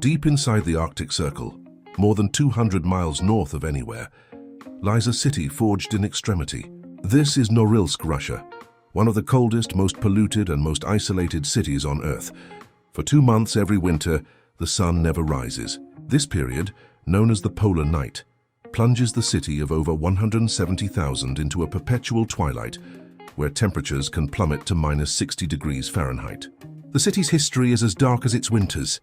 Deep inside the Arctic Circle, more than 200 miles north of anywhere, lies a city forged in extremity. This is Norilsk, Russia, one of the coldest, most polluted and most isolated cities on Earth. For 2 months every winter, the sun never rises. This period, known as the polar night, plunges the city of over 170,000 into a perpetual twilight, where temperatures can plummet to -60 degrees Fahrenheit. The city's history is as dark as its winters.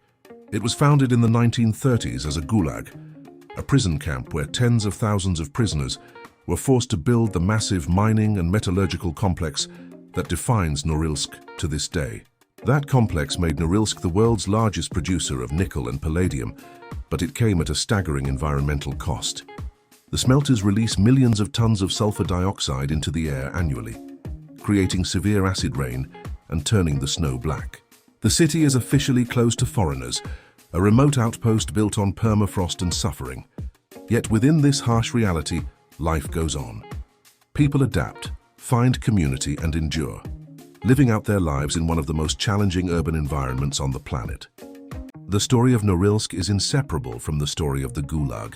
It was founded in the 1930s as a gulag, a prison camp where tens of thousands of prisoners were forced to build the massive mining and metallurgical complex that defines Norilsk to this day. That complex made Norilsk the world's largest producer of nickel and palladium, but it came at a staggering environmental cost. The smelters release millions of tons of sulfur dioxide into the air annually, creating severe acid rain and turning the snow black. The city is officially closed to foreigners, a remote outpost built on permafrost and suffering. Yet within this harsh reality, life goes on. People adapt, find community and endure, living out their lives in one of the most challenging urban environments on the planet. The story of Norilsk is inseparable from the story of the Gulag.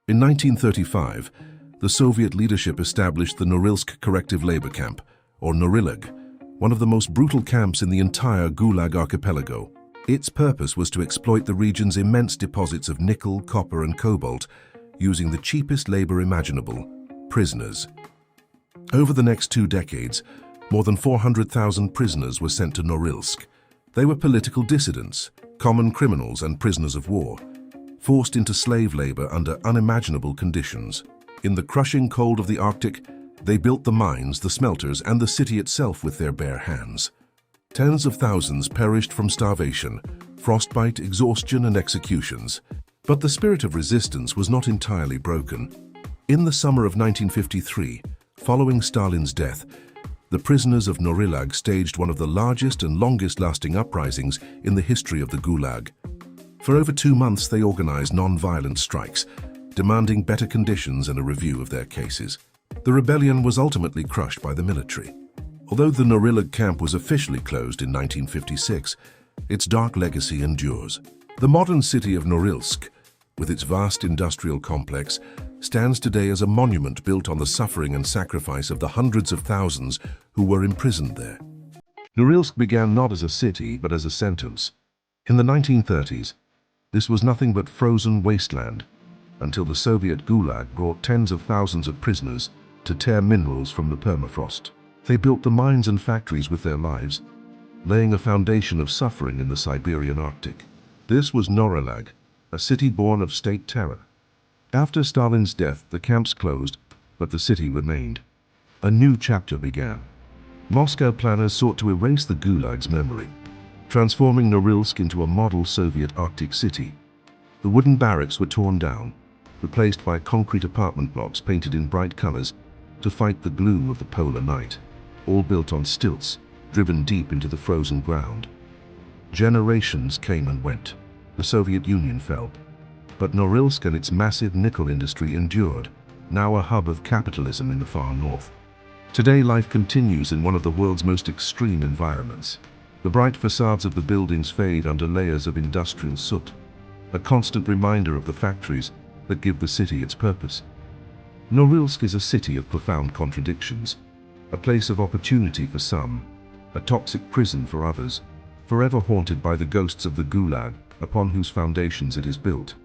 In 1935, the Soviet leadership established the Norilsk Corrective Labor Camp, or Norilsk, one of the most brutal camps in the entire Gulag archipelago. Its purpose was to exploit the region's immense deposits of nickel, copper and cobalt, using the cheapest labor imaginable, prisoners. Over the next 2 decades, more than 400,000 prisoners were sent to Norilsk. They were political dissidents, common criminals and prisoners of war, forced into slave labor under unimaginable conditions. In the crushing cold of the Arctic, they built the mines, the smelters, and the city itself with their bare hands. Tens of thousands perished from starvation, frostbite, exhaustion, and executions. But the spirit of resistance was not entirely broken. In the summer of 1953, following Stalin's death, the prisoners of Norilsk staged one of the largest and longest-lasting uprisings in the history of the Gulag. For over 2 months, they organized non-violent strikes, demanding better conditions and a review of their cases. The rebellion was ultimately crushed by the military. Although the Norilsk camp was officially closed in 1956, its dark legacy endures. The modern city of Norilsk, with its vast industrial complex, stands today as a monument built on the suffering and sacrifice of the hundreds of thousands who were imprisoned there. Norilsk began not as a city, but as a sentence. In the 1930s, this was nothing but frozen wasteland, until the Soviet Gulag brought tens of thousands of prisoners to tear minerals from the permafrost. They built the mines and factories with their lives, laying a foundation of suffering in the Siberian Arctic. This was Norilsk, a city born of state terror. After Stalin's death, the camps closed, but the city remained. A new chapter began. Moscow planners sought to erase the Gulag's memory, transforming Norilsk into a model Soviet Arctic city. The wooden barracks were torn down, replaced by concrete apartment blocks painted in bright colors to fight the gloom of the polar night, all built on stilts, driven deep into the frozen ground. Generations came and went. The Soviet Union fell, but Norilsk and its massive nickel industry endured, now a hub of capitalism in the far north. Today, life continues in one of the world's most extreme environments. The bright facades of the buildings fade under layers of industrial soot, a constant reminder of the factories that give the city its purpose. Norilsk is a city of profound contradictions, a place of opportunity for some, a toxic prison for others, forever haunted by the ghosts of the Gulag upon whose foundations it is built.